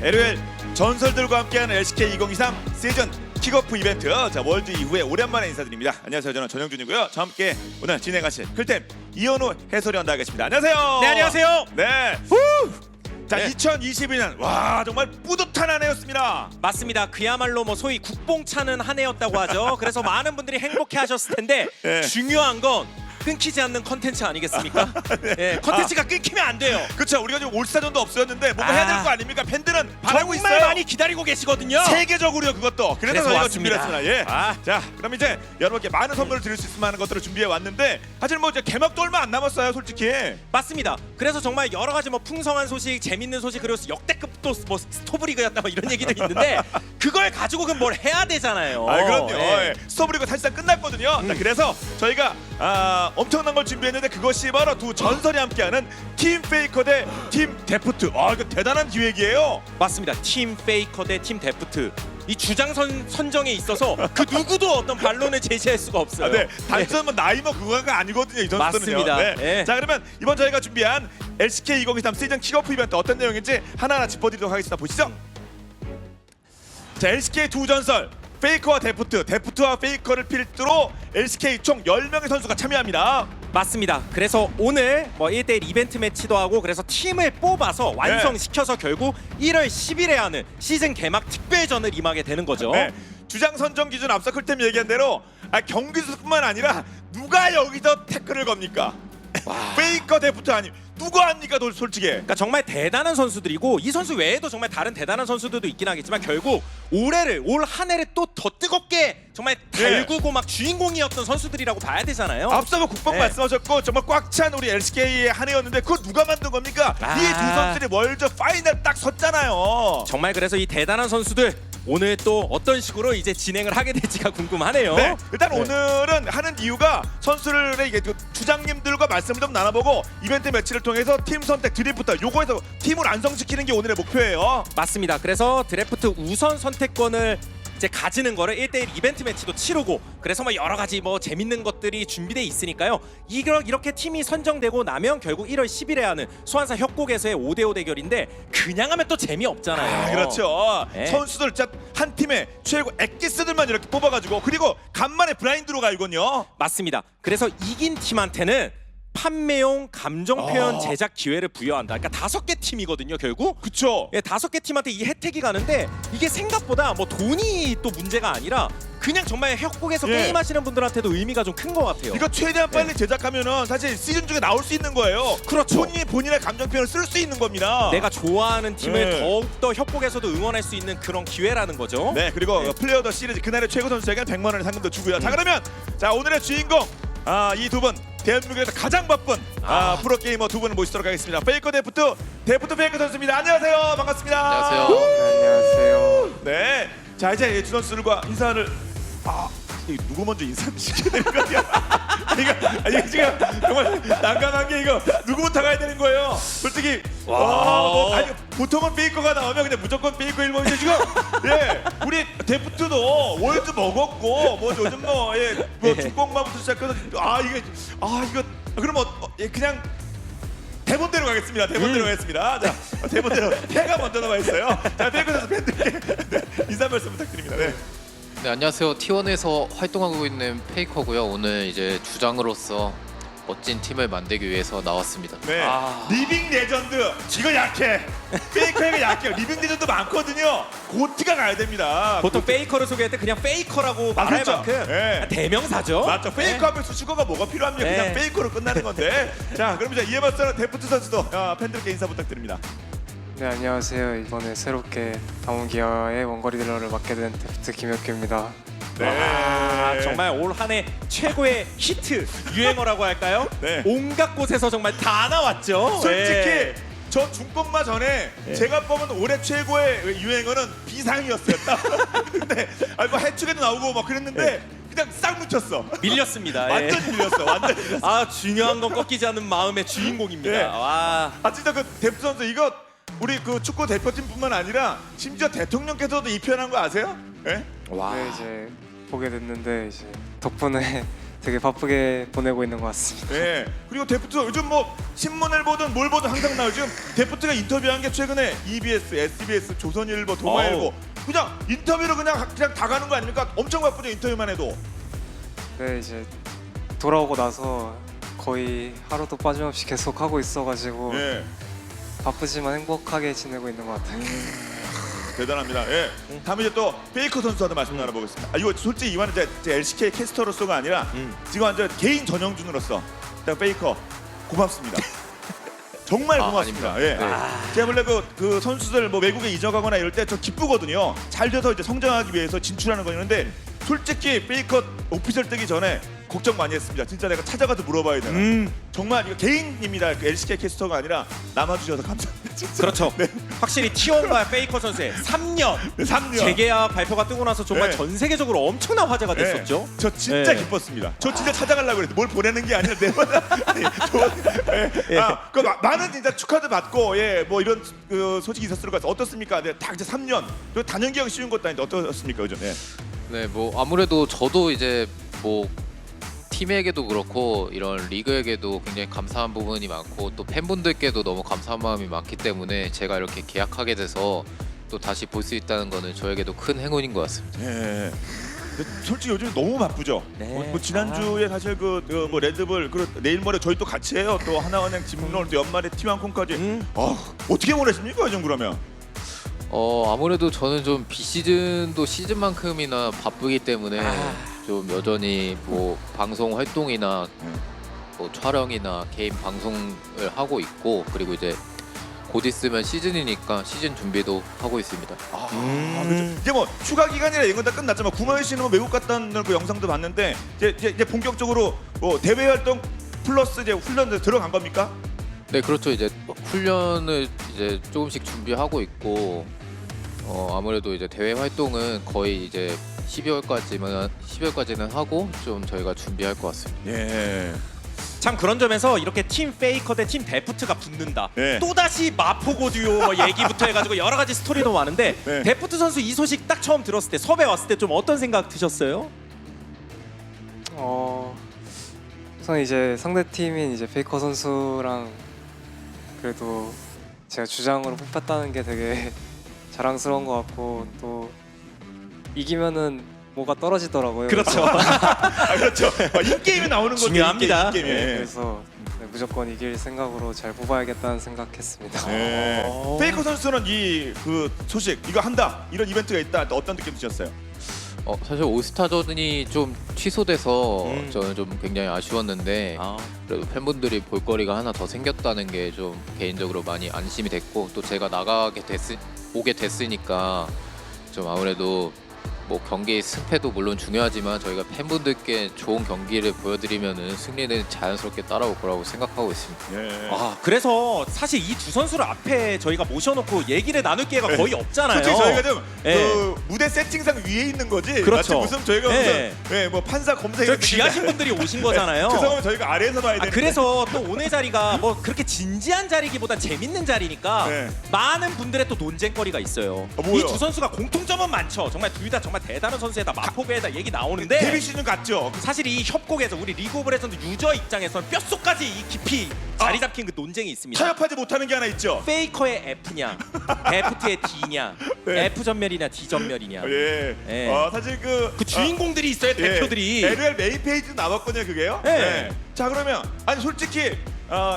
LOL 전설들과 함께하는 LCK 2023 시즌 킥오프 이벤트 자 월드 이후에 오랜만에 인사드립니다. 안녕하세요. 저는 전영준이고요. 저와 함께 오늘 진행하실 클템 이현우 해설위원 나가겠습니다. 안녕하세요. 네, 안녕하세요. 네. 자, 네. 2022년 와 정말 뿌듯한 한 해였습니다. 맞습니다. 그야말로 뭐 소위 국뽕 차는 한 해였다고 하죠. 그래서 많은 분들이 행복해하셨을 텐데 네. 중요한 건 끊기지 않는 컨텐츠 아니겠습니까? 네, 컨텐츠가 끊기면 안 돼요. 그렇죠. 우리가 지금 올스타전도 없었는데 뭔가 해야 될 거 아닙니까? 팬들은 바라고 정말 있어요. 많이 기다리고 계시거든요. 세계적으로요 그것도. 그래서 그래서 저희가 왔습니다. 준비를 했습니다. 예. 아. 자, 그럼 이제 여러분께 많은 선물을 드릴 수 있을 만한 것들을 준비해 왔는데 사실 뭐 이제 개막도 얼마 안 남았어요, 솔직히. 맞습니다. 그래서 정말 여러 가지 뭐 풍성한 소식, 재밌는 소식 그리고 역대급 또 뭐 스토브리그였다 뭐 이런 얘기도 있는데 그걸 가지고 그럼 뭘 해야 되잖아요. 아, 그럼요. 예. 예. 스토브리그 사실상 끝났거든요. 자, 그래서 저희가 엄청난 걸 준비했는데 그것이 바로 두 전설이 함께하는 팀 페이커 대 팀 데프트. 아, 이거 대단한 기획이에요. 맞습니다. 팀 페이커 대 팀 데프트. 이 주장 선정에 있어서 그 누구도 어떤 반론을 제시할 수가 없어요. 아, 네. 단순한 뭐 나이 뭐 그거가 아니거든요, 이 선수들은요. 맞습니다. 네. 예. 자, 그러면 이번 저희가 준비한 LCK 2023 시즌 킥오프 이벤트 어떤 내용인지 하나하나 짚어드리도록 하겠습니다. 보시죠. 자, LCK 두 전설 페이커와 데프트, 데프트와 페이커를 필두로 LCK 총 10명의 선수가 참여합니다. 맞습니다. 그래서 오늘 뭐 1대1 이벤트 매치도 하고 그래서 팀을 뽑아서 완성시켜서 결국 1월 10일에 하는 시즌 개막 특별전을 임하게 되는 거죠. 네. 주장 선정 기준 앞서 클템 얘기한 대로 경기 수뿐만 아니라 누가 여기서 태클을 겁니까? 페이커 데프트 아니 누가 합니까, 솔직히? 그러니까 정말 대단한 선수들이고 이 선수 외에도 정말 다른 대단한 선수들도 있긴 하겠지만 결국 올 한 해를 또 더 뜨겁게 정말 달구고 막 주인공이었던 선수들이라고 봐야 되잖아요. 앞서서 국뽕 네. 말씀하셨고 정말 꽉 찬 우리 LCK의 한 해였는데 그거 누가 만든 겁니까? 이 두 선수들이 월드 파이널 딱 섰잖아요. 정말 그래서 이 대단한 선수들 오늘 또 어떤 식으로 이제 진행을 하게 될지가 궁금하네요. 네, 일단 네. 오늘은 하는 이유가 선수들의 이게 주장님들과 말씀을 좀 나눠보고 이벤트 매치를 통해서 팀 선택 드리프트 요거에서 팀을 완성시키는 게 오늘의 목표예요. 맞습니다. 그래서 드래프트 우선 선택권을 이제 가지는 거를 1대1 이벤트 매치도 치르고 그래서 뭐 여러 가지 뭐 재밌는 것들이 준비돼 있으니까요. 이렇게 팀이 선정되고 나면 결국 1월 10일에 하는 소환사 협곡에서의 5대5 대결인데 그냥 하면 또 재미없잖아요. 아, 그렇죠. 네. 선수들 진짜 한 팀의 최고 엑기스들만 이렇게 뽑아가지고 그리고 간만에 브라인드로 가 이건요. 맞습니다. 그래서 이긴 팀한테는 판매용 감정 표현 제작 기회를 부여한다. 그러니까 5개 팀이거든요, 결국. 그쵸. 예, 5개 팀한테 이 혜택이 가는데 이게 생각보다 뭐 돈이 또 문제가 아니라 그냥 정말 협곡에서 예. 게임하시는 분들한테도 의미가 좀 큰 것 같아요. 이거 최대한 빨리 제작하면은 사실 시즌 중에 나올 수 있는 거예요. 그렇죠. 본인의 감정 표현을 쓸 수 있는 겁니다. 내가 좋아하는 팀을 네. 더욱더 협곡에서도 응원할 수 있는 그런 기회라는 거죠. 네, 그리고 네. 플레이어 더 시리즈 그날의 최고 선수에게는 100만 원의 상금도 주고요. 자, 그러면 자 오늘의 주인공 이 두 분 대한민국에서 가장 바쁜 프로게이머 두 분을 모시도록 하겠습니다. 페이커 데프트 페이커 선수입니다. 안녕하세요. 반갑습니다. 안녕하세요. 안녕하세요. 네, 자 이제 두 선수들과 인사를 이거 누구 먼저 인사를 시켜야 되는 거 아니야? 이거 지금 정말 난감한 게 이거 누구부터 가야 되는 거예요? 솔직히 보통은 페이커가 나오면 그냥 무조건 페이커 1번이죠 지금. 예, 우리 데프트도 월드 먹었고 뭐 요즘 뭐 중공마부터 시작해서 이거 그럼 그냥 대본대로 가겠습니다. 대본대로 가겠습니다. 자, 대본대로 해가 먼저 나와 있어요. 자, 페이커 선수 팬들께 인사 말씀 부탁드립니다. 네. 네, 안녕하세요. T1에서 활동하고 있는 페이커고요. 오늘 이제 주장으로서 멋진 팀을 만들기 위해서 나왔습니다. 네. 리빙 레전드 이거 약해. 페이커가 약해요. 리빙 레전드 많거든요. 고트가 가야 됩니다. 보통 페이커를 소개할 때 그냥 페이커라고 말할 그렇죠. 만큼 네. 대명사죠. 맞죠. 페이커 하면 수식어가 뭐가 필요합니까? 네. 그냥 페이커로 끝나는 건데. 자, 그럼 이제 이에 맞서는 데프트 선수도 팬들께 인사 부탁드립니다. 네, 안녕하세요. 이번에 새롭게 다운기아의 원거리 딜러를 맡게 된 데프트 김혁규입니다. 네. 정말 올 한 해 최고의 히트 유행어라고 할까요? 네. 온갖 곳에서 정말 다 나왔죠. 솔직히 네. 저 중공마 전에 제가 뽑은 올해 최고의 유행어는 비상이었어요. 근데 뭐 해축에도 나오고 막 그랬는데 그냥 싹 묻혔어. 밀렸습니다. 완전 밀렸어. 완전 밀렸어. 중요한 건 꺾이지 않는 마음의 주인공입니다. 네. 와. 진짜 그 데프트 선수 이거 우리 그 축구 대표팀뿐만 아니라 심지어 대통령께서도 이 표현한 거 아세요? 예? 와. 네, 이제 보게 됐는데 이제 덕분에 되게 바쁘게 보내고 있는 것 같습니다. 예. 그리고 데프트 요즘 뭐 신문을 보든 뭘 보든 항상 나오죠. 지금 데프트가 인터뷰한 게 최근에 EBS, SBS, 조선일보, 동아일보 그냥 인터뷰로 그냥 다 가는 거 아닙니까? 엄청 바쁘죠 인터뷰만 해도. 네, 이제 돌아오고 나서 거의 하루도 빠짐없이 계속 하고 있어가지고 예. 바쁘지만 행복하게 지내고 있는 것 같아요. 대단합니다. 예. 다음 이제 또 페이커 선수와도 말씀 나눠보겠습니다. 이거 솔직히 이거는 제 LCK 캐스터로서가 아니라 지금 완전 개인 전형준으로서 일단 페이커 고맙습니다. 정말 고맙습니다. 아닙니다. 예. 제가 원래 그 선수들 뭐 외국에 이적하거나 이럴 때 저 기쁘거든요. 잘 돼서 이제 성장하기 위해서 진출하는 거였는데 솔직히 페이커 오피셜 뜨기 전에 걱정 많이 했습니다. 진짜 내가 찾아가서 물어봐야 되나. 정말 이거 개인입니다. 그 LCK 캐스터가 아니라 남아주셔서 감사합니다. 진짜. 그렇죠. 네. 확실히 T1과 페이커 선수의 3년 네, 3년. 재계약 발표가 뜨고 나서 정말 네. 전 세계적으로 엄청난 화제가 됐었죠. 네. 저 진짜 네. 기뻤습니다. 저 진짜 찾아가려고 그랬는데 뭘 보내는 게 아니라 내가 그 많은 진짜 축하도 받고 뭐 이런 그 소식이 있었을 것 같아요. 어떻습니까? 네, 다 이제 3년. 또 단연 기억이 쉬운 것도 아닌데 어떻습니까 요즘? 네. 네, 뭐 아무래도 저도 이제 뭐 팀에게도 그렇고 이런 리그에게도 굉장히 감사한 부분이 많고 또 팬분들께도 너무 감사한 마음이 많기 때문에 제가 이렇게 계약하게 돼서 또 다시 볼 수 있다는 거는 저에게도 큰 행운인 것 같습니다. 네. 근데 솔직히 요즘 너무 바쁘죠. 네. 뭐 지난주에 사실 뭐 레드불 내일 모레 저희 또 같이 해요. 또 하나은행 집롤 또 연말에 T1콘까지. 어떻게 보내십니까 요즘 그러면? 아무래도 저는 좀 비시즌도 시즌만큼이나 바쁘기 때문에 좀 여전히 뭐 방송 활동이나 뭐 촬영이나 개인 방송을 하고 있고 그리고 이제 곧 있으면 시즌이니까 시즌 준비도 하고 있습니다. 그렇죠. 이제 뭐 휴가 기간이라 이런 건 다 끝났지만 구마유 씨는 뭐 외국 갔다 온 그 영상도 봤는데 이제 본격적으로 뭐 대외 활동 플러스 이제 훈련 들어간 겁니까? 네, 그렇죠. 이제 훈련을 이제 조금씩 준비하고 있고 아무래도 이제 대회 활동은 거의 이제 12월까지는 하고 좀 저희가 준비할 것 같습니다. 예. 참 그런 점에서 이렇게 팀 페이커 대 팀 데프트가 붙는다. 네. 또다시 마포고 듀오 뭐 얘기부터 해가지고 여러 가지 스토리도 많은데 네. 데프트 선수 이 소식 딱 처음 들었을 때 섭외 왔을 때 좀 어떤 생각 드셨어요? 우선 이제 상대 팀인 이제 페이커 선수랑 그래도 제가 주장으로 뽑혔다는 게 되게 자랑스러운 것 같고 또 이기면은 뭐가 떨어지더라고요. 그렇죠. 그렇죠. 인게임에 나오는 거죠. 중요합니다. 인게임에. 네, 그래서 무조건 이길 생각으로 잘 뽑아야겠다는 생각했습니다. 네. 페이커 선수는 이 그 소식 이거 한다 이런 이벤트가 있다 어떤 느낌 드셨어요? 사실 올스타전이 좀 취소돼서 저는 좀 굉장히 아쉬웠는데 그래도 팬분들이 볼거리가 하나 더 생겼다는 게 좀 개인적으로 많이 안심이 됐고 또 제가 오게 됐으니까 좀 아무래도 뭐 경기 승패도 물론 중요하지만 저희가 팬분들께 좋은 경기를 보여드리면은 승리는 자연스럽게 따라올 거라고 생각하고 있습니다. 예. 그래서 사실 이 두 선수를 앞에 저희가 모셔놓고 얘기를 나눌 기회가 거의 없잖아요. 솔직히 저희가 좀 예. 그 무대 세팅상 위에 있는 거지. 그렇죠. 마치 무슨 저희가 예. 무슨 뭐 판사 검사 저 이런 귀하신 분들이 오신 거잖아요. 그 상황은 저희가 아래에서 봐야 되는데. 그래서 또 오늘 자리가 뭐 그렇게 진지한 자리기보다 재밌는 자리니까 네. 많은 분들의 또 논쟁거리가 있어요. 뭐요? 이 두 선수가 공통점은 많죠. 정말 둘 다 정말 대단한 선수에다 마포배에다 얘기 나오는데 데뷔 시즌 같죠. 사실 이 협곡에서 우리 리그 오브 레전드 유저 입장에서는 뼈속까지 이 깊이 자리 잡힌 그 논쟁이 있습니다. 타협하지 못하는 게 하나 있죠. 페이커의 F냐, 데프트의 D냐, 네. F 전멸이냐, D 전멸이냐. 예. 예. 사실 그 주인공들이 있어요, 대표들이. LOL 메인 페이지 나왔거든요, 그게요. 네. 자 그러면 아니 솔직히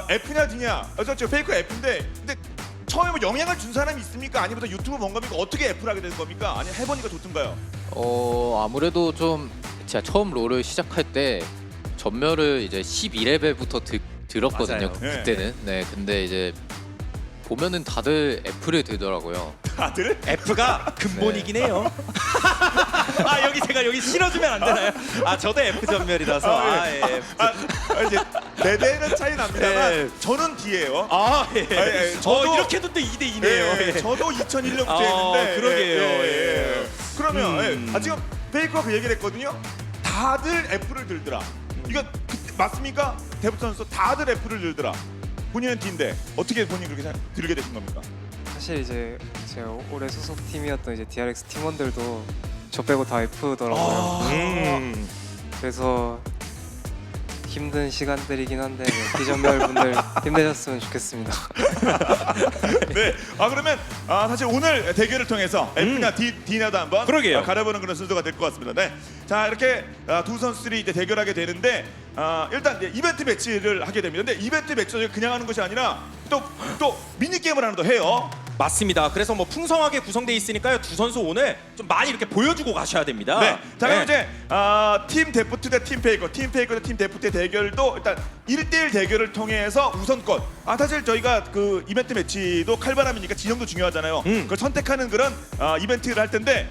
F냐 D냐, 저 페이커 F인데 근데 처음에 뭐 영향을 준 사람이 있습니까? 아니면 유튜브 뭔가입니까? 어떻게 F를 하게 된 겁니까? 아니 해보니까 좋던가요? 아무래도 좀 제가 처음 롤을 시작할 때 전멸을 이제 12레벨부터 들었거든요. 맞아요. 그때는. 네, 근데 이제 보면은 다들 F를 들더라고요. 다들? F가 근본이긴 해요. 여기 제가 여기 실어주면 안 되나요? 저도 F 전멸이라서. 예. 이제 레벨은 차이 납니다만 예. 저는 D예요. 예. 저도- 이렇게도 또 2대 2네요. 저도 2001년부터 했는데 그러게요. 예. 그러면 음. 지금 페이커가 그 얘기를 했거든요. 다들 F를 들더라. 이거 맞습니까? 데프트 선수 다들 F를 들더라. 본인은 D인데 어떻게 본인 그렇게 들게 되신 겁니까? 사실 이제 제가 올해 소속 팀이었던 이제 DRX 팀원들도 저 빼고 다 F더라고요. 음. 그래서 힘든 시간들이긴 한데 비전멸 분들 힘내셨으면 좋겠습니다. 네. 그러면 사실 오늘 대결을 통해서 F나 D나도 한번 그러게요. 가려보는 그런 순서가 될 것 같습니다. 네. 자 이렇게 두 선수들이 이제 대결하게 되는데 일단 이제 이벤트 매치를 하게 됩니다. 근데 이벤트 매치를 그냥 하는 것이 아니라 또 미니 게임을 하나 더 해요. 맞습니다. 그래서 뭐 풍성하게 구성돼 있으니까요. 두 선수 오늘 좀 많이 이렇게 보여주고 가셔야 됩니다. 네. 자 그럼 네. 이제 팀 데프트 대 팀 페이커, 팀 페이커 대 팀 데프트의 대결도 일단 1대1 대결을 통해서 우선권. 사실 저희가 그 이벤트 매치도 칼바람이니까 진영도 중요하잖아요. 그걸 선택하는 그런 이벤트를 할 텐데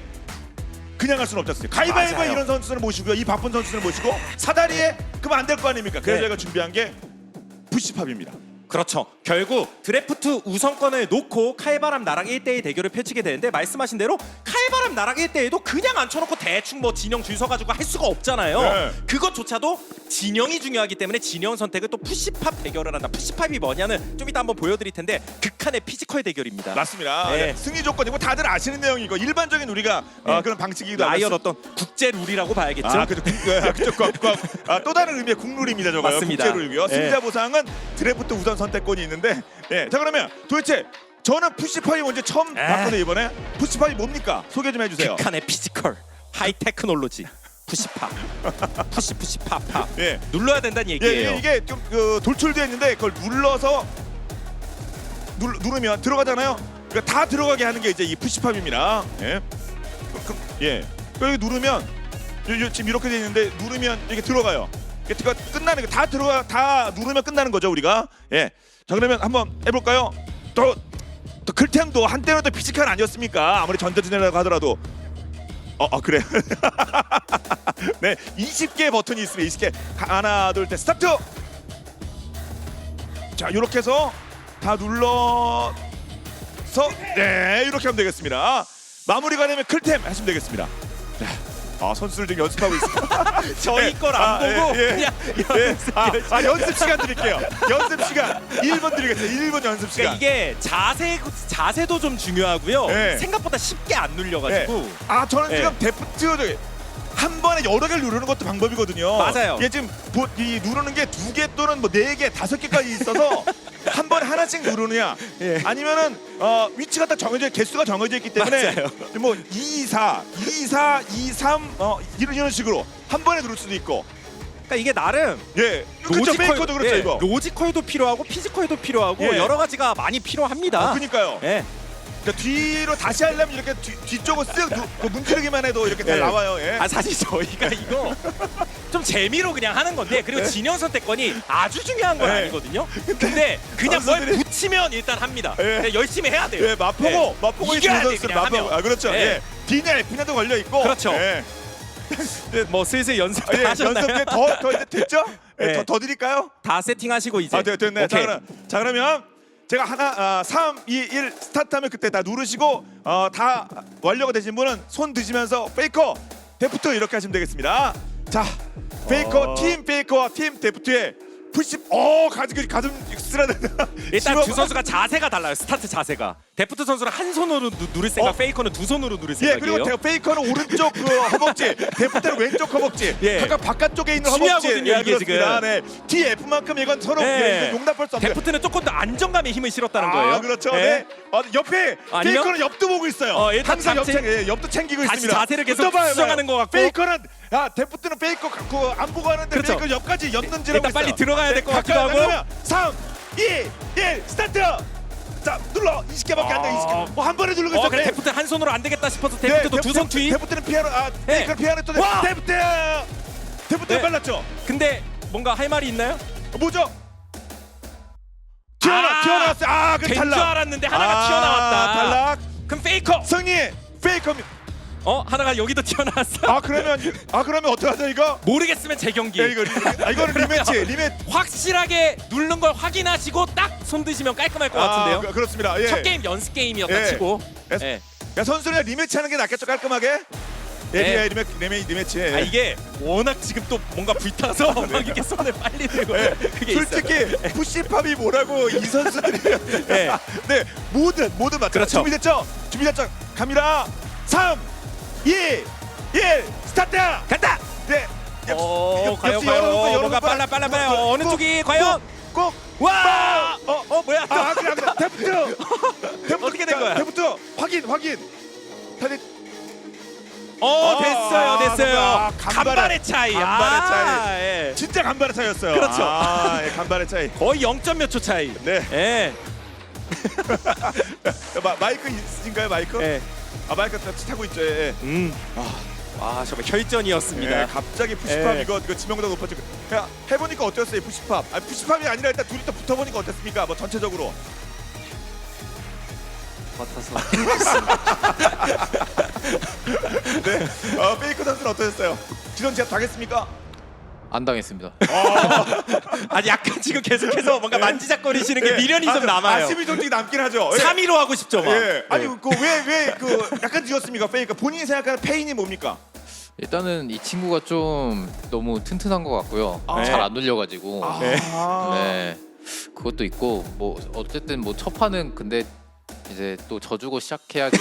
그냥 할 수는 없지 않습니까? 가위바위보 맞아요. 이런 선수를 모시고요. 이 바쁜 선수를 모시고 사다리에 그러면 안 될 거 아닙니까? 그래서 네. 저희가 준비한 게 푸시팝입니다. 그렇죠. 결국 드래프트 우선권을 놓고 칼바람 나락 1대1 대결을 펼치게 되는데 말씀하신 대로 칼바람 나락 1대1도 그냥 앉혀놓고 대충 뭐 진영 줄 서가지고 할 수가 없잖아요. 네. 그것조차도 진영이 중요하기 때문에 진영 선택을 또 푸시팝 대결을 한다. 푸시팝이 뭐냐는 좀 이따 한번 보여드릴 텐데 극한의 피지컬 피지컬 맞습니다. 네. 네. 승리 조건이고 다들 아시는 내용이고 일반적인 우리가 네. 그런 방식이기도 라이엇 하고 어떤 국제 룰이라고 봐야겠죠. 그죠. 또 다른 의미의 국룰입니다, 저거요. 맞습니다. 국제룰이고요. 네. 승자 보상은 드래프트 우선 선택권이 있는데, 자 그러면 도대체 저는 푸시팝이 뭔지 처음 봤거든요 이번에. 푸시팝이 뭡니까? 소개 좀 해주세요. 극한의 피지컬 하이 테크놀로지 푸시팝 푸시팝 예. 눌러야 된다는 얘기예요. 이게 좀 돌출되어 있는데 그걸 눌러서 누르면 들어가잖아요. 그러니까 다 들어가게 하는 게 이제 이 푸시팝입니다. 여기 누르면 지금 이렇게 돼 있는데 누르면 이게 들어가요. 이게 끝나는 거 다 누르면 끝나는 거죠 우리가. 자 그러면 한번 해볼까요? 또 클템도 한때는 또 피지컬 아니었습니까? 아무리 전자지네라고 하더라도. 그래. 네, 20개 버튼이 있으면 20개. 하나, 둘, 셋, 스타트. 자, 이렇게 해서 다 눌러서 이렇게 하면 되겠습니다. 마무리가 되면 클템 하시면 되겠습니다. 네. 선수들 지금 연습하고 있습니다. 저희 걸 안 보고 그냥 연습 시간 드릴게요. 연습 시간 1분 드리겠습니다. 1분 연습 시간. 그러니까 이게 자세도 좀 중요하고요. 네. 생각보다 쉽게 안 눌려가지고. 저는 네. 지금 데프트 한 번에 여러 개를 누르는 것도 방법이거든요. 맞아요. 이게 지금 이 누르는 게 2개 또는 뭐 4개, 5개까지 있어서 한 번에 하나씩 누르느냐, 아니면은 위치가 딱 정해져 개수가 정해져 있기 때문에 맞아요. 뭐 2, 4, 2, 4, 2, 3 이런 식으로 한 번에 누를 수도 있고. 그러니까 이게 나름 그렇죠. 페이커도 그렇죠 이거. 로지컬도 필요하고 피지컬도 필요하고 여러 가지가 많이 필요합니다. 그러니까요. 예. 그러니까 뒤로 다시 하려면 이렇게 뒤쪽을 쓱 문지르기만 해도 이렇게 잘 나와요. 사실 저희가 이거 좀 재미로 그냥 하는 건데 그리고 진영 선택권이 아주 중요한 건 아니거든요. 근데 그냥 뭘 선수들이- 붙이면 일단 합니다. 그냥 열심히 해야 돼요. 마포고 이겨야 돼, 선수 그냥 하면. 그렇죠. 예. D냐 F냐도 걸려 있고. 그렇죠. 뭐 슬슬 연습 다 연습 하셨나요? 더 이제 됐죠? 네. 더 드릴까요? 다 세팅하시고 이제. 됐네. 오케이. 자 그러면 제가 3, 2, 1 스타트하면 그때 다 누르시고 다 완료가 되신 분은 손 드시면서 페이커, 데프트 이렇게 하시면 되겠습니다. 자, 페이커 팀 페이커와 팀 데프트의 푸시 가슴 쓰라든다. 일단 두 선수가 자세가 달라요. 스타트 자세가. 데프트 선수는 한 손으로 누를 생각, 페이커는 두 손으로 누를 생각이에요. 그리고 페이커는 오른쪽 허벅지, 데프트는 왼쪽 허벅지. 각각 바깥쪽에 있는 허벅지. 중요하거든요, 이게 그렇습니다. 지금. 네. TF만큼 이건 서로 이건 용납할 수 없는. 데프트는 조금 더 안정감에 힘을 실었다는 거예요. 그렇죠. 네. 옆에 아니면? 페이커는 옆도 보고 있어요. 일단 항상 자체- 옆도 챙기고 다시 있습니다. 자세를 계속 또 봐요, 수정하는 것 같고. 페이커는 데프트는 페이커 안 보고 하는데 그렇죠. 페이커 옆까지 였는지라고 일단 빨리 들어가야 될 것 같기도 하고. 그러면 3, 2, 1 스타트. 자 눌러 20개밖에 안 돼. 20개. 한 번에 누르고 있어. 그래 데프트 한 손으로 안 되겠다 싶어서 데프트도 두 손 투입. 데프트는 피아노. 페이커는 피아노 또 와! 데프트는 네. 빨랐죠. 근데 뭔가 할 말이 있나요? 뭐죠? 튀어나왔어요. 그 된 줄 탈락. 알았는데 하나가 튀어나왔다. 탈락. 그럼 페이커. 승리. 페이커. 하나가 여기도 튀어나왔어. 그러면 어떡하죠 이거? 모르겠으면 재경기. 이거는 리매치. 확실하게 누른 걸 확인하시고 딱 손 드시면 깔끔할 것 같은데요. 그렇습니다. 첫 게임 연습 게임이었다 예. 치고. 예. 선수들이 리매치 하는 게 낫겠죠 깔끔하게. 네. 리매치. 이게 워낙 지금 또 뭔가 불타서 막 이렇게 손을 빨리 들고 그게 솔직히 푸시팝이 뭐라고 이 선수들이 네 모든 맞죠. 그렇죠. 준비됐죠. 갑니다. 3, 2, 1 스타트. 간다. 네. 과연 뭔가 빨라 어느 쪽이 과연 꼭 와! 뭐야? 그냥 데프트 어떻게 된 거야? 데프트 확인 다들 됐어요. 간발의 간발의 차이. 간발의 차이. 예. 진짜 간발의 차이였어요. 그렇죠. 예, 간발의 차이. 거의 0점 몇 초 차이. 네. 예. 마이크 있으신가요, 마이크? 예. 마이크 타고 있죠. 예. 정말 혈전이었습니다. 예, 갑자기 푸시팝 예. 이거 지명도 높아지고 그냥 해보니까 어땠어요, 푸시팝? 푸시팝이 아니라 일단 둘이 또 붙어보니까 어땠습니까? 뭐 전체적으로. 같아서 네. 페이커 선수는 어떠셨어요? 지원 제압 당했습니까? 안 당했습니다. 아니 약간 지금 계속해서 뭔가 만지작거리시는 게 예. 미련이 좀 남아요. 아쉬움이 솔직히 남긴 하죠. 3위로 하고 싶죠, 막. 예. 아니 왜 약간 지었습니까, 페이커? 본인이 생각하는 페인이 뭡니까? 일단은 이 친구가 좀 너무 튼튼한 것 같고요. 아. 잘 안 눌려가지고. 네. 네. 그것도 있고 뭐 어쨌든 뭐 첫 판은 근데 이제 또 져주고 시작해야지.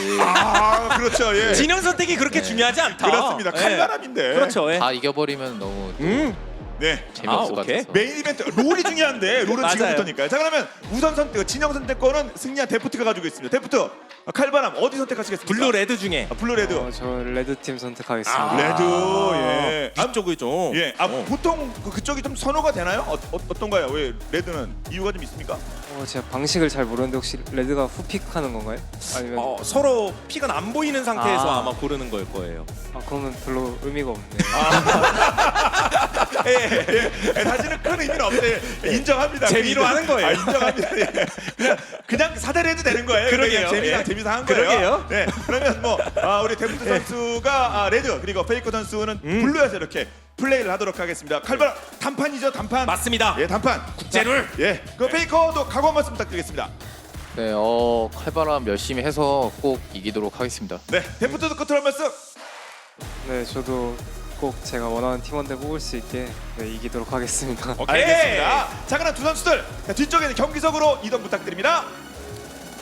그렇죠. 예. 진영 선택이 그렇게 네. 중요하지 않다. 그렇습니다. 예. 칼바람인데. 그렇죠. 예. 다 이겨버리면 너무 또 네. 재미없을 것 오케이. 같아서. 메인 이벤트 롤이 중요한데 롤은 맞아요. 지금부터니까요. 자 그러면 우선 선택 진영 선택권은 승리한 데프트가 가지고 있습니다. 데프트 칼바람 어디 선택하시겠습니까? 블루 레드 중에 블루 레드. 저 레드 팀 선택하겠습니다. 레드. 예. 뒤쪽을 좀. 예. 보통 그쪽이 좀 선호가 되나요? 어떤가요? 왜 레드는 이유가 좀 있습니까? 제가 방식을 잘 모르는데 혹시 레드가 후픽하는 건가요? 아니면 서로 픽은 안 보이는 상태에서 아. 아마 고르는 걸 거예요. 그러면 별로 의미가 없네요. 사실은 큰 의미는 없는데 인정합니다. 재미로 하는 거예요. 인정합니다. 예. 그냥 사대를 해도 되는 거예요. 그러게요. 재미상 예. 재미상 한 거예요. 그러게요. 네. 그러면 뭐 우리 데프트 선수가 레드 그리고 페이커 선수는 블루에서 이렇게 플레이를 하도록 하겠습니다. 칼바람 단판이죠, 단판. 맞습니다. 예, 단판. 국제룰. 예. 그 페이커도 각오 한 말씀 부탁드리겠습니다. 네, 칼바람 열심히 해서 꼭 이기도록 하겠습니다. 네. 데프트도 끝으로 한 말씀. 네, 저도 꼭 제가 원하는 팀원들 뽑을 수 있게 이기도록 하겠습니다. 오케이. 알겠습니다. 자, 그럼 두 선수들 뒤쪽에는 경기석으로 이동 부탁드립니다.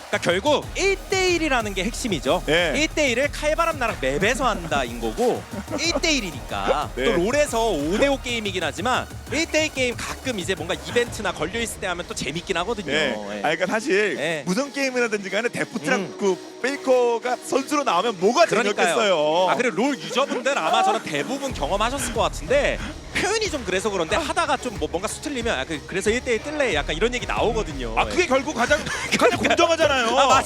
그러니까 결국 1대1이라는 게 핵심이죠. 네. 1대1을 칼바람 나랑 맵에서 한다인 거고 1대1이니까 네. 또 롤에서 5대5 게임이긴 하지만 1대1 게임 가끔 이제 뭔가 이벤트나 걸려있을 때 하면 또 재밌긴 하거든요. 네. 예. 그러니까 사실 네. 무슨 게임이라든지 간에 데프트랑 그 페이커가 선수로 나오면 뭐가 재밌겠어요. 그리고 롤 유저분들 아마 저는 대부분 경험하셨을 것 같은데 표현이 좀 그래서 그런데 하다가 좀 뭔가 수틀리면 그래서 1대1 뜰래 약간 이런 얘기 나오거든요. 그게 결국 가장 공정하잖아요. 맞아요.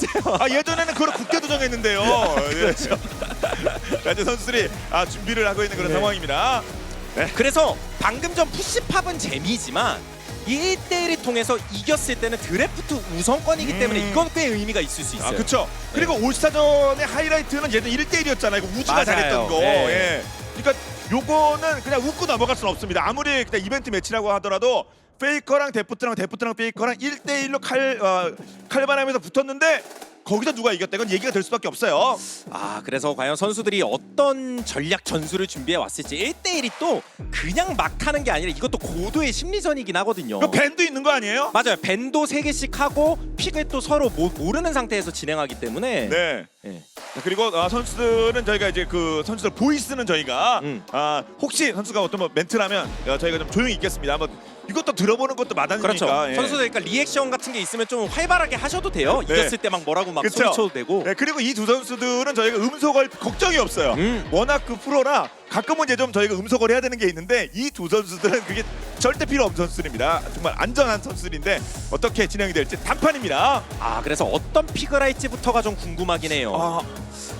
예전에는 그걸 국대도 정했는데요. 그렇죠. 이제 선수들이 준비를 하고 있는 그런 네. 상황입니다. 그래서 방금 전 푸시팝은 재미지만 이 1대1을 통해서 이겼을 때는 드래프트 우선권이기 때문에 이건 꽤 의미가 있을 수 있어요. 그렇죠. 그리고 올스타전의 하이라이트는 예전 1대1이었잖아요. 이거 우주가 맞아요. 잘했던 거. 네. 예. 그러니까 요거는 그냥 웃고 넘어갈 수는 없습니다. 아무리 그냥 이벤트 매치라고 하더라도 페이커랑 데프트랑 페이커랑 1대1로 칼바람에서 붙었는데 거기서 누가 이겼다 이건 얘기가 될 수밖에 없어요. 그래서 과연 선수들이 어떤 전략 전술을 준비해 왔을지 1대1이 또 그냥 막 하는 게 아니라 이것도 고도의 심리전이긴 하거든요. 그 밴도 있는 거 아니에요? 맞아요. 밴도 3개씩 하고 픽을 또 서로 모르는 상태에서 진행하기 때문에 네. 예. 자, 그리고 선수들은 저희가 이제 그 선수들 보이스는 저희가 혹시 선수가 어떤 뭐 멘트라면 저희가 좀 조용히 있겠습니다. 한번 이것도 들어보는 것도 마다니까. 그렇죠. 예. 선수들 그러니까 리액션 같은 게 있으면 좀 활발하게 하셔도 돼요. 네. 이겼을 때 막 뭐라고 막 그쵸? 소리쳐도 되고. 네, 그리고 이 두 선수들은 저희가 음소거할 걱정이 없어요. 워낙 그 프로라 가끔은 이제 좀 저희가 음소거를 해야 되는 게 있는데 이 두 선수들은 그게 절대 필요 없는 선수들입니다. 정말 안전한 선수들인데 어떻게 진행이 될지 단판입니다. 그래서 어떤 픽을 할지부터가 좀 궁금하긴 해요.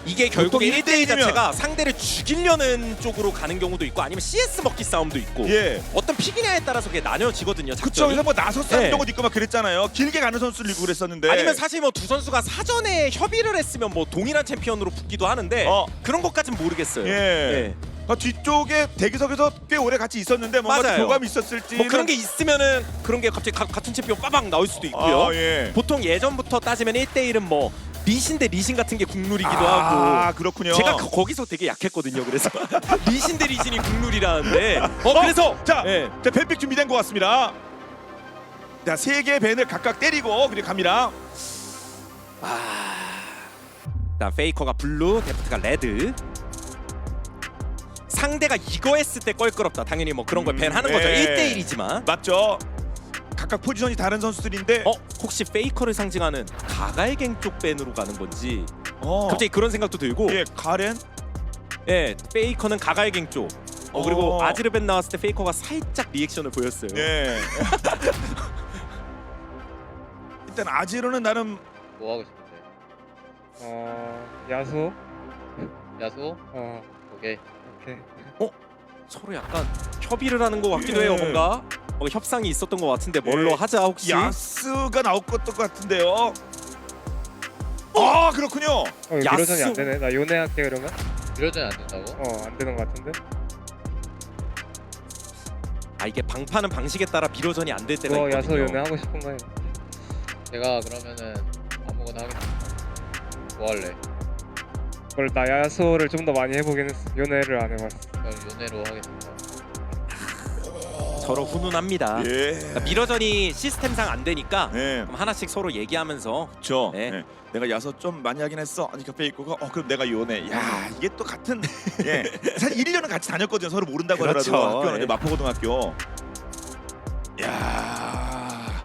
이게 결국 보통 1대1 1대1이면 자체가 상대를 죽이려는 쪽으로 가는 경우도 있고 아니면 CS 먹기 싸움도 있고 예. 어떤 픽이냐에 따라서 그게 나뉘어지거든요. 그쵸. 작전이. 그래서 뭐 나서 싸움 네. 경우도 있고 막 그랬잖아요. 길게 가는 선수를 이고 그랬었는데. 아니면 사실 뭐 두 선수가 사전에 협의를 했으면 뭐 동일한 챔피언으로 붙기도 하는데 그런 것까지는 모르겠어요. 예. 뒤쪽에 대기석에서 꽤 오래 같이 있었는데 뭔가 맞아요. 교감이 있었을지. 뭐 그런 게 있으면은 그런 게 갑자기 같은 챔피언 빠방 나올 수도 있고요. 예. 보통 예전부터 따지면 1대1은 뭐 리신 대 리신 같은 게 국룰이기도 하고 그렇군요. 제가 거기서 되게 약했거든요. 그래서 리신 대 리신이 국룰이라는데 그래서 자, 예. 자 밴픽 준비된 것 같습니다. 자, 3개의 밴을 각각 때리고 그리고 갑니다. 일단 페이커가 블루, 데프트가 레드. 상대가 이거 했을 때 껄끄럽다. 당연히 뭐 그런 걸 밴하는 거죠. 네. 1대1이지만. 맞죠? 각각 포지션이 다른 선수들인데 혹시 페이커를 상징하는 가갈갱 쪽 밴으로 가는 건지 갑자기 그런 생각도 들고. 예, 가렌 예, 페이커는 가갈갱 쪽. 그리고 어. 아지르벤 나왔을 때 페이커가 살짝 리액션을 보였어요. 예. 일단 아지로는 나름 뭐 하고 싶은데? 야수. 야수? 오케이. 오케이. 서로 약간 협의를 하는 것 같기도 예. 해요. 뭔가 협상이 있었던 것 같은데 뭘로 예. 하자 혹시? 야스가 나올 것 같은데요. 아 그렇군요. 미러전이 안 되네. 나 요네 할게 그러면. 이러진 안 된다고? 안 되는 것 같은데. 이게 방파는 방식에 따라 미러전이 안 될 때가 있거든요. 하고 싶은 거예요. 제가 그러면은 아무거나 하겠습니다. 뭐 할래? 그걸 나 야수를 좀 더 많이 해보긴 했어. 요네를 안 해봤어. 그럼 요네로 하겠습니다. 서로 훈훈합니다. 예. 그러니까 미러전이 시스템상 안 되니까 네. 그럼 하나씩 서로 얘기하면서 그렇죠. 네. 네. 내가 야서 좀 많이 하긴 했어. 아니 그 페이커가 그럼 내가 요네. 야 이게 또 같은 예. 사실 1, 2년은 같이 다녔거든요. 서로 모른다고 그렇죠. 하더라도 학교는 예. 마포고등학교. 야.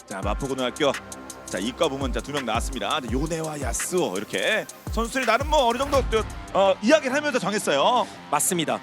자 마포고등학교. 자 이과 부문 자 2명 나왔습니다. 요네와 야스오 이렇게 선수들이 나름 뭐 어느 정도 이야기를 하면서 정했어요. 맞습니다.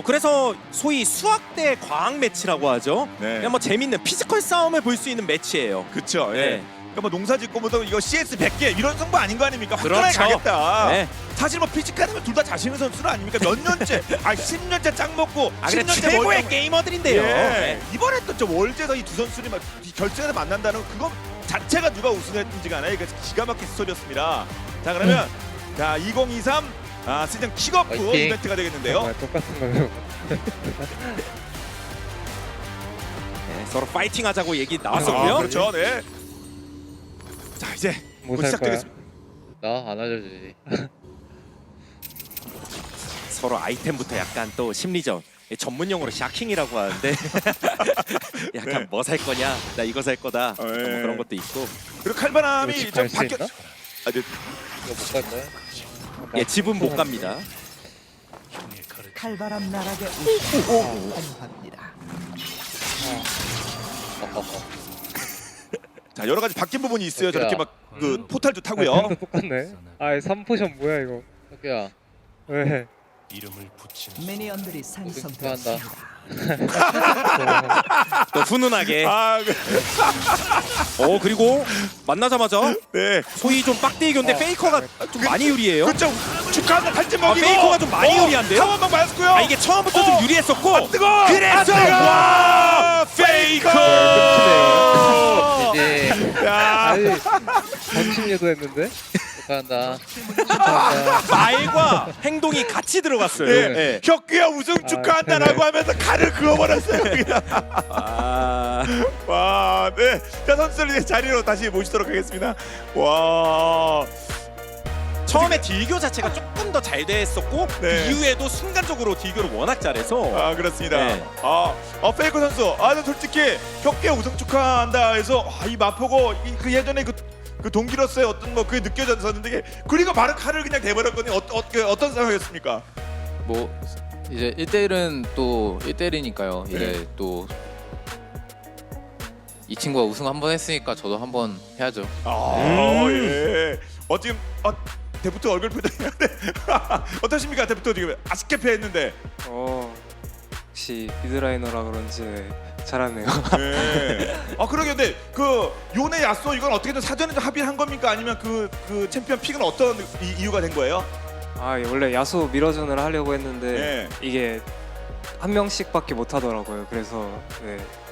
그래서 소위 수학대 과학 매치라고 하죠. 네. 그냥 뭐 재밌는 피지컬 싸움을 볼 수 있는 매치예요. 그렇죠. 예. 네. 그러니까 뭐 농사 짓고 뭐 이거 CS 100개 이런 승부 아닌 거 아닙니까? 화끈하게 그렇죠. 가겠다. 네. 사실 뭐 피지컬이면 둘 다 자신 있는 선수는 아닙니까? 몇 년째, 10년째 짱 먹고 근데 10년째 최고의 게이머들인데요. 예. 네. 이번에 또 저 월드에서 이 두 선수들이 막 결승에서 만난다는 그거 자체가 누가 우승했는지가 아니라 이게 기가 막힌 스토리였습니다. 자 그러면 자 2023 시즌 킥오프 화이팅. 이벤트가 되겠는데요. 똑같은 거요. 네, 서로 파이팅 하자고 얘기 나왔었고요. 그렇죠. 네. 자 이제 뭐 곧 살 거야? 시작되겠습니다. 나 안 알려주지. 서로 아이템부터 약간 또 심리전. 전문 용어로 샤킹이라고 하는데 약간 네. 뭐 살 거냐, 나 이거 살 거다. 뭐 예. 그런 것도 있고. 그리고 칼바람이 이거 집 좀 갈수 바뀌어. 있나? 네. 이거 못 갈 거야? 예, 집은 못 갑니다. 칼바람 나락에 환영합니다. 자 여러 가지 바뀐 부분이 있어요. 오케이. 저렇게 막 그 포탈도 타고요. 템도 똑같네. 3포션 뭐야 이거? 석규야, 왜? 미니언들이 축하한다. 상성되었습니다. 또 훈훈하게. 그리고 만나자마자 네. 소위 좀 빡대기인데 페이커가 좀 많이 유리해요. 그렇죠. 축하한다 탈진 먹이고. 페이커가 좀 많이 유리한데요? 한번 맞았고요. 이게 처음부터 좀 유리했었고. 뜨거. 그래서 와 페이커. 이제 야. 방심유도 했는데? 축하한다. 말과 행동이 같이 들어갔어요. 예. 예. 혁규야 우승 축하한다라고 그래. 하면서 칼을 그어버렸어요. 그냥. 와, 네. 자 선수들 이제 자리로 다시 모시도록 하겠습니다. 와. 처음에 딜교 자체가 조금 더 잘 됐었고 네. 이후에도 순간적으로 딜교를 워낙 잘해서 그렇습니다. 네. 페이커 선수. 솔직히 혁규야 우승 축하한다 해서 이 마포고 그 예전에 그 동기로서의 어떤 뭐 그게 느껴졌었는데 그리고 바로 칼을 그냥 대버렸거든요. 어떤 상황이었습니까? 뭐 이제 1대1은 또 1대1이니까요. 이제 또 이 친구가 우승 한 번 했으니까 저도 한 번 해야죠. 예. 지금 데프트 얼굴 표정이 어떠십니까? 데프트 지금 아쉽게 패했는데. 역시 미드라이너라 그런지 잘하네요. 네. 그러게 근데 그 요네 야쏘 이건 어떻게든 사전에 합의를 한 겁니까? 아니면 그 챔피언 픽은 어떤 이유가 된 거예요? 원래 야수 미러전을 하려고 했는데 네. 이게 한 명씩밖에 못 하더라고요. 그래서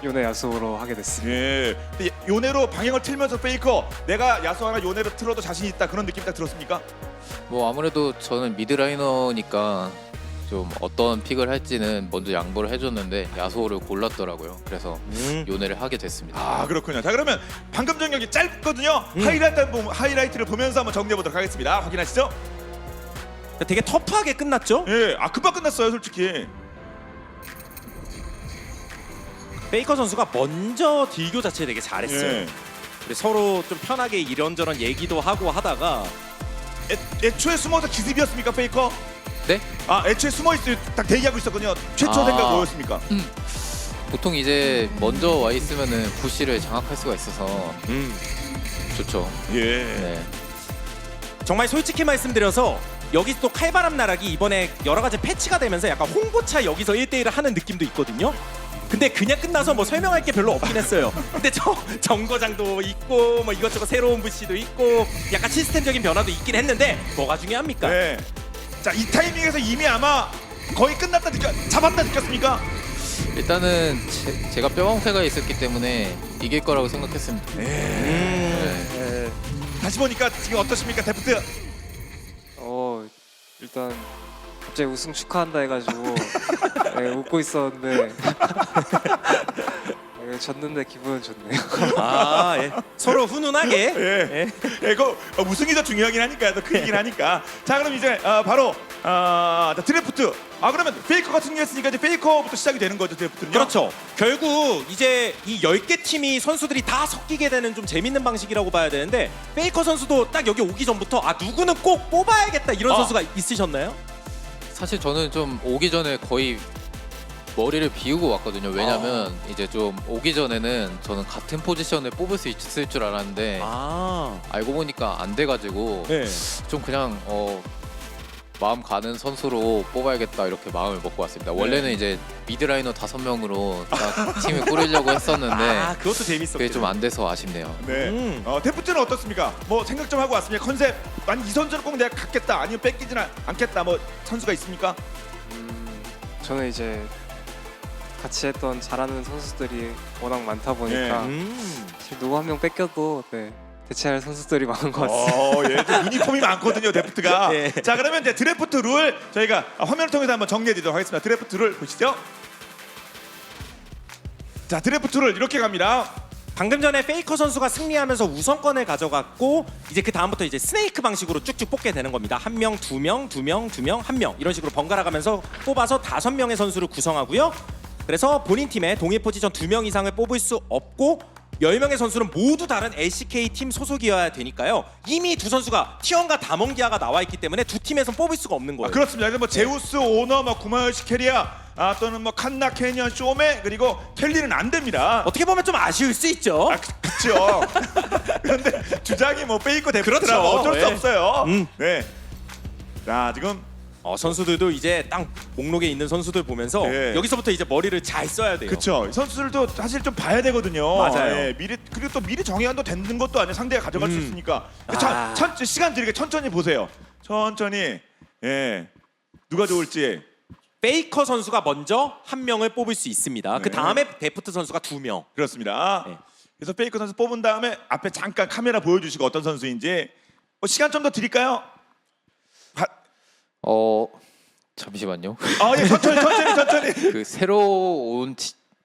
요네 야수로 하게 됐습니다. 예. 근데 요네로 방향을 틀면서 페이커 내가 야쏘 하나 요네로 틀어도 자신 있다 그런 느낌 딱 들었습니까? 뭐 아무래도 저는 미드라이너니까 좀 어떤 픽을 할지는 먼저 양보를 해줬는데 야소를 골랐더라고요. 그래서 요네를 하게 됐습니다. 그렇군요. 자 그러면 방금 전경기 짧거든요. 하이라이트를 보면서 한번 정리해 보도록 하겠습니다. 확인하시죠. 되게 터프하게 끝났죠. 예. 금방 끝났어요, 솔직히. 페이커 선수가 먼저 딜교 자체 되게 잘했어요. 예. 근데 서로 좀 편하게 이런저런 얘기도 하고 하다가 애초에 숨어서 기습이었습니까, 페이커? 네? 아 애초에 숨어 있을 딱 대기하고 있었거든요. 최초 아. 생각 뭐였습니까? 보통 이제 먼저 와 있으면은 부시를 장악할 수가 있어서 좋죠. 예. 네. 정말 솔직히 말씀드려서 여기 또 칼바람 나락이 이번에 여러 가지 패치가 되면서 약간 홍보차 여기서 1대1을 하는 느낌도 있거든요. 근데 그냥 끝나서 뭐 설명할 게 별로 없긴 했어요. 근데 저 정거장도 있고 뭐 이것저것 새로운 부시도 있고 약간 시스템적인 변화도 있긴 했는데 뭐가 중요합니까? 네. 자, 이 타이밍에서 이미 아마 거의 끝났다 잡았다 느꼈습니까? 일단은 제가 뼈방패가 있었기 때문에 이길 거라고 생각했습니다. 네. 다시 보니까 지금 어떠십니까, 데프트? 일단 갑자기 우승 축하한다 해가지고 네, 웃고 있었는데 네, 졌는데 기분은 좋네요. 아, 예. 서로 훈훈하게. 예. 예, 그 우승이 더 중요하긴 하니까 또 그 얘기를 하니까. 자, 그럼 이제 바로 자, 드래프트. 아, 그러면 페이커가 승리했으니까 이제 페이커부터 시작이 되는 거죠, 드래프트는요? 그렇죠. 결국 이제 이 10개 팀이 선수들이 다 섞이게 되는 좀 재밌는 방식이라고 봐야 되는데 페이커 선수도 딱 여기 오기 전부터 아 누구는 꼭 뽑아야겠다 이런 선수가 있으셨나요? 사실 저는 좀 오기 전에 거의 머리를 비우고 왔거든요. 왜냐면 이제 좀 오기 전에는 저는 같은 포지션을 뽑을 수 있을 줄 알았는데 알고 보니까 안 돼가지고 네. 좀 그냥 마음 가는 선수로 뽑아야겠다 이렇게 마음을 먹고 왔습니다. 원래는 이제 미드라이너 5명으로 딱 팀을 꾸리려고 했었는데 아 그것도 재밌었죠. 그게 좀 안 돼서 아쉽네요. 네. 데프트는 어떻습니까? 뭐 생각 좀 하고 왔습니까? 컨셉 아니 이 선수를 꼭 내가 갖겠다 아니면 뺏기지는 않겠다 뭐 선수가 있습니까? 저는 이제 같이 했던 잘하는 선수들이 워낙 많다 보니까 사실 누구 한 명 뺏겨도 네, 대체할 선수들이 많은 것 같습니다. 예, 좀 유니폼이 많거든요, 데프트가. 네. 자, 그러면 이제 드래프트 룰 저희가 화면을 통해서 한번 정리해드리도록 하겠습니다. 드래프트 룰 보시죠. 자, 드래프트 룰 이렇게 갑니다. 방금 전에 페이커 선수가 승리하면서 우선권을 가져갔고 이제 그 다음부터 이제 스네이크 방식으로 쭉쭉 뽑게 되는 겁니다. 1명, 2명, 2명, 2명, 1명 이런 식으로 번갈아 가면서 뽑아서 5명의 선수를 구성하고요. 그래서 본인 팀에 동일 포지션 2명 이상을 뽑을 수 없고 10명의 선수는 모두 다른 LCK 팀 소속이어야 되니까요. 이미 두 선수가 T1과 다몽기아가 나와 있기 때문에 두 팀에서 뽑을 수가 없는 거예요. 그렇습니다. 그래서 뭐 제우스, 오너, 뭐 구마요시 캐리아 또는 뭐 칸나, 캐니언, 쇼메 그리고 켈리는 안 됩니다. 어떻게 보면 좀 아쉬울 수 있죠. 그렇죠. 그런데 주장이 뭐 페이커 데프트라고 그렇죠. 어쩔 수 네. 없어요. 네. 자, 지금 선수들도 이제 딱 목록에 있는 선수들 보면서 예. 여기서부터 이제 머리를 잘 써야 돼요. 그렇죠. 선수들도 사실 좀 봐야 되거든요. 맞아요. 예, 미리 그리고 또 미리 정해도 되는 것도 아니에요. 상대가 가져갈 수 있으니까. 아. 시간 드리게 천천히 보세요. 천천히. 예. 누가 좋을지. 페이커 선수가 먼저 1명을 뽑을 수 있습니다. 네. 그 다음에 데프트 선수가 2명. 그렇습니다. 네. 그래서 페이커 선수 뽑은 다음에 앞에 잠깐 카메라 보여주시고 어떤 선수인지 시간 좀 더 드릴까요? 잠시만요. 예, 천천히. 그 새로 온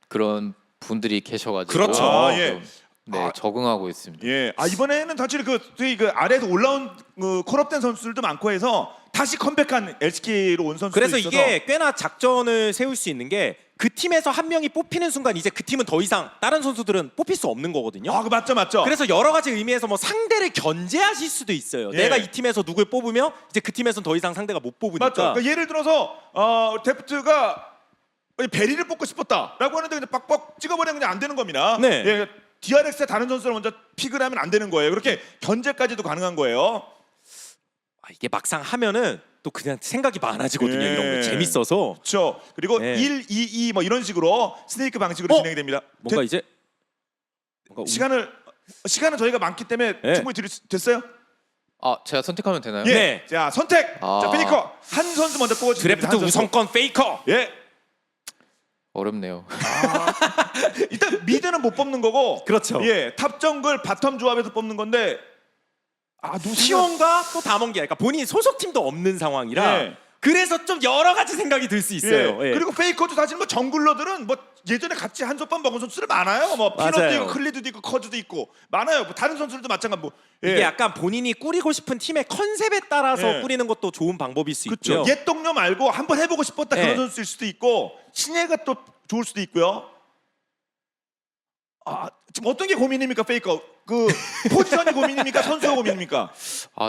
그런 분들이 계셔가지고 그렇죠. 예. 좀, 네, 적응하고 있습니다. 예. 이번에는 사실 저희 아래에서 올라온 콜업된 선수들도 많고 해서 다시 컴백한 LCK로 온 선수도 그래서 있어서 이게 꽤나 작전을 세울 수 있는 게 그 팀에서 1명이 뽑히는 순간 이제 그 팀은 더 이상 다른 선수들은 뽑힐 수 없는 거거든요. 맞죠. 그래서 여러 가지 의미에서 뭐 상대를 견제하실 수도 있어요. 예. 내가 이 팀에서 누굴 뽑으면 이제 그 팀에서는 더 이상 상대가 못 뽑으니까. 맞죠. 그러니까 예를 들어서 데프트가 베리를 뽑고 싶었다라고 하는데 그냥 빡빡 찍어버리면 그냥 안 되는 겁니다. 네. 예, DRX의 다른 선수를 먼저 픽을 하면 안 되는 거예요. 그렇게 견제까지도 가능한 거예요. 이게 막상 하면은 또 그냥 생각이 많아지거든요. 예. 이런 거 재밌어서. 그렇죠. 그리고 네. 1, 2, 2 뭐 이런 식으로 스네이크 방식으로 진행이 됩니다. 뭔가 이제 시간은 저희가 많기 때문에 네. 충분히 됐어요? 제가 선택하면 되나요? 예. 네. 자, 선택. 자, 페이커 한 선수 먼저 뽑아주세요. 드래프트 우선권 페이커. 예. 어렵네요. 일단 미드는 못 뽑는 거고. 그렇죠. 예, 탑 정글 바텀 조합에서 뽑는 건데. T1과 또 다몽기아, 그러니까 본인 소속팀도 없는 상황이라 예. 그래서 좀 여러 가지 생각이 들 수 있어요. 예. 그리고 페이커도 사실 뭐 정글러들은 뭐 예전에 같이 한솥밥 먹은 선수들 많아요. 뭐 피넛도 맞아요. 있고 클리드도 있고 커즈도 있고 많아요. 뭐 다른 선수들도 마찬가지. 뭐 이게 약간 본인이 꾸리고 싶은 팀의 컨셉에 따라서 예. 꾸리는 것도 좋은 방법일 수 그렇죠. 있고요. 옛 동료 말고 한번 해보고 싶었다 예. 그런 선수일 수도 있고 신예가 또 좋을 수도 있고요. 지금 어떤 게 고민입니까, 페이커? 그 포지션이 고민입니까, 선수가 고민입니까?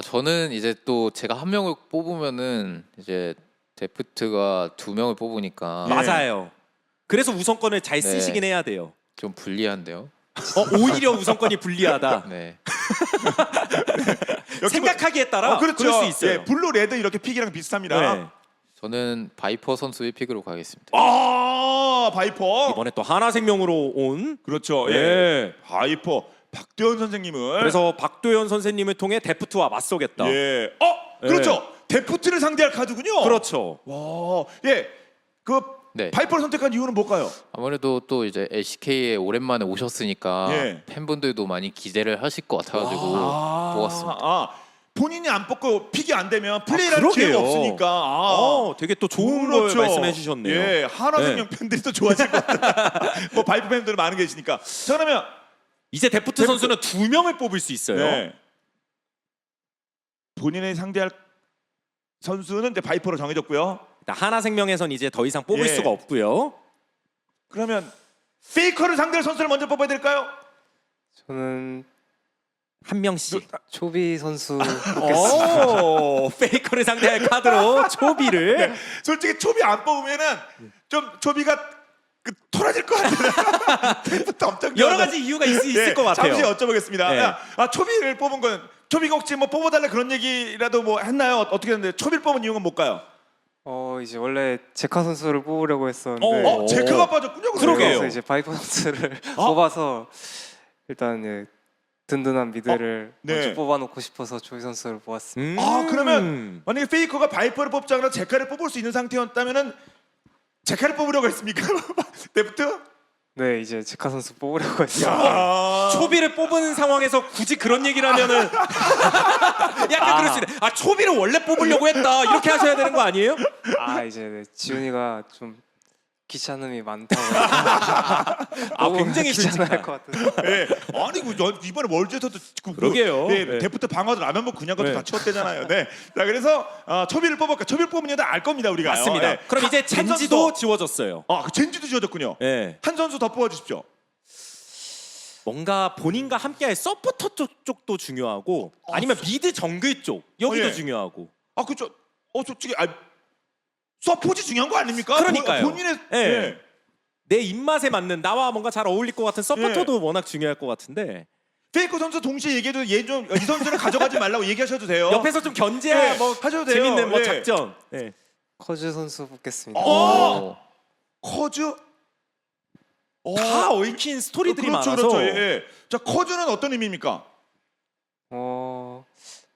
저는 이제 또 제가 한 명을 뽑으면은 이제 데프트가 2명을 뽑으니까 예. 맞아요. 그래서 우선권을 잘 네. 쓰시긴 해야 돼요. 좀 불리한데요. 오히려 우선권이 불리하다. 네. 생각하기에 따라 그렇죠. 그럴 수 있어요. 예, 블루 레드 이렇게 픽이랑 비슷합니다. 네. 저는 바이퍼 선수의 픽으로 가겠습니다. 아 바이퍼. 이번에 또 하나생명으로 온. 그렇죠. 예. 예. 바이퍼 박대현 선생님을. 그래서 박도현 선생님을 통해 데프트와 맞서겠다. 예. 그렇죠. 데프트를 상대할 카드군요. 그렇죠. 와, 예. 그 네. 바이퍼를 선택한 이유는 뭘까요? 아무래도 또 이제 LCK에 오랜만에 오셨으니까 예. 팬분들도 많이 기대를 하실 것 같아가지고 뽑았습니다. 본인이 안 뽑고 픽이 안 되면 플레이할 그러게요. 기회가 없으니까. 되게 또 좋은 그렇죠. 걸 말씀해 주셨네요. 예, 하나생명 팬들이 또 좋아하실 것 같아요. 뭐 바이퍼 팬들 많은 계시니까. 자 그러면 이제 데프트 선수는 2명을 뽑을 수 있어요. 네. 본인의 상대할 선수는 이제 바이퍼로 정해졌고요. 하나생명에선 이제 더 이상 뽑을 예. 수가 없고요. 그러면 페이커를 상대할 선수를 먼저 뽑아야 될까요? 저는 한 명씩. 초비 선수 오, 페이커를 상대할 카드로 초비를. 네. 솔직히 초비 안 뽑으면은 좀 초비가 토라질 것 같아요. 페이부터 엄청 여러 가지 이유가 있을 것 같아요. 잠시 여쭤보겠습니다. 네. 야, 초비를 뽑은 건 초비가 혹시 뭐 뽑아달라 그런 얘기라도 뭐 했나요? 어떻게 했는데 초비를 뽑은 이유는 뭘까요? 이제 원래 제카 선수를 뽑으려고 했었는데 제크가 빠졌군요. 그러게요. 그래서 이제 바이퍼 선수를 뽑아서 일단 든든한 미드를 네. 먼저 뽑아놓고 싶어서 조이 선수를 뽑았습니다. 그러면 만약에 페이커가 바이퍼를 뽑지 않아 제카를 뽑을 수 있는 상태였다면은 제카를 뽑으려고 했습니까? 데프트? 네, 이제 제카 선수 뽑으려고 했어요. 초비를 뽑은 상황에서 굳이 그런 얘기를 하면은 약간 그럴 수 있네. 초비를 원래 뽑으려고 했다. 이렇게 하셔야 되는 거 아니에요? 이제 지훈이가 좀 귀찮음이 많다고 굉장히 귀찮아할 것 같아서 예. 아니 이번에 월드에서도 그러게요. 예, 네. 데프트 방어도 라면 먹고 그냥 것도 네. 다 치웠대잖아요. 네. 자 그래서 초비를 뽑을까? 초비를 뽑으면 알 겁니다 우리가. 맞습니다. 예. 그럼 이제 한 젠지도 선수 지워졌어요. 그 젠지도 지워졌군요. 예. 한 선수 더 뽑아주십시오. 뭔가 본인과 함께할 서포터 쪽도 중요하고 아니면 미드 정글 쪽 여기도 예. 중요하고. 그렇죠. 솔직히 서포지 중요한 거 아닙니까? 그러니까요. 본인의 예. 내 입맛에 맞는 나와 뭔가 잘 어울릴 것 같은 서포터도 워낙 중요할 것 같은데 페이커 선수 동시에 얘기해도 이 선수를 가져가지 말라고 얘기하셔도 돼요. 옆에서 좀 견제할 예, 뭐 하셔도 돼요. 재밌는 뭐 예. 작전. 예. 커즈 선수 뽑겠습니다. 커즈? 다 얽힌 스토리들이 그렇죠, 많아서 그렇죠. 예. 자 커즈는 어떤 의미입니까?